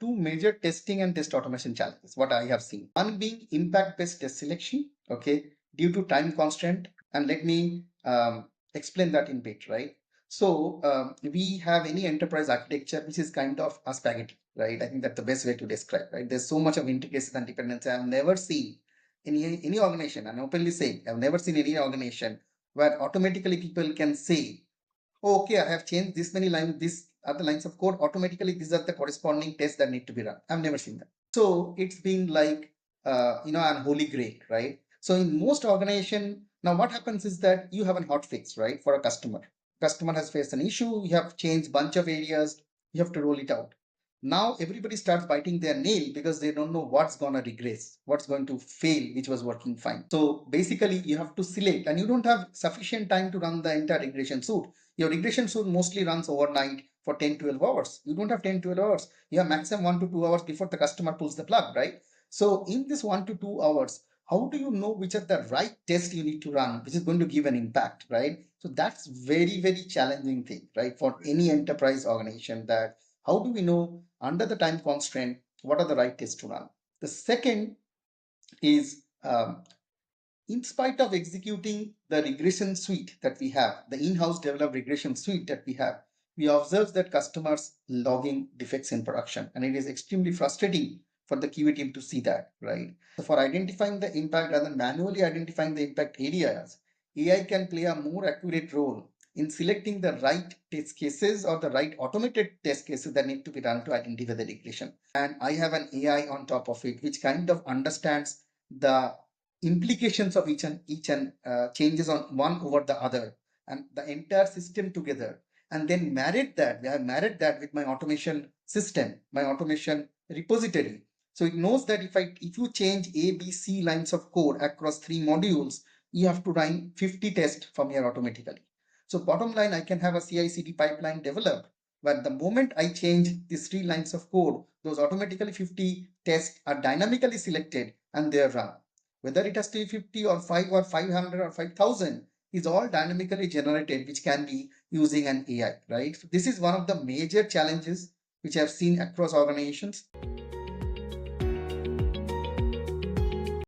two major testing and test automation challenges, what I have seen. One being impact-based test selection, okay, due to time constraint. And let me explain that in bit, right? So we have any enterprise architecture, which is kind of a spaghetti, right? I think that's the best way to describe, right? There's so much of intricacies and dependency. I've never seen any organization, and openly saying, I've never seen any organization where automatically people can say, oh, okay, I have changed this many lines, these are the lines of code, automatically these are the corresponding tests that need to be run. I've never seen that. So it's been like, an holy grail, right? So in most organization, now what happens is that you have a hot fix, right, for a customer. Customer has faced an issue, you have changed bunch of areas, you have to roll it out. Now everybody starts biting their nail because they don't know what's going to regress, what's going to fail, which was working fine. So basically you have to select, and you don't have sufficient time to run the entire regression suite. Your regression suite mostly runs overnight for 10-12 hours. You don't have 10-12 hours. You have maximum 1 to 2 hours before the customer pulls the plug, right? So in this 1 to 2 hours, how do you know which are the right test you need to run, which is going to give an impact, right? So that's very, very challenging thing, right? For any enterprise organization, that how do we know under the time constraint, what are the right tests to run? The second is, in spite of executing the regression suite that we have, the in-house developed regression suite that we have, we observe that customers logging defects in production, and it is extremely frustrating for the QA team to see that, right? So for identifying the impact rather than manually identifying the impact areas, AI can play a more accurate role in selecting the right test cases or the right automated test cases that need to be run to identify the regression. And I have an AI on top of it, which kind of understands the implications of each and changes on one over the other and the entire system together, and then we have married that with my automation system, my automation repository. So it knows that if you change A, B, C lines of code across 3 modules, you have to run 50 tests from here automatically. So bottom line, I can have a CI/CD pipeline developed, but the moment I change these 3 lines of code, those automatically 50 tests are dynamically selected and they are run. Whether it has to be 50 or 5 or 500 or 5,000 is all dynamically generated, which can be using an AI, right? So this is one of the major challenges which I've seen across organizations.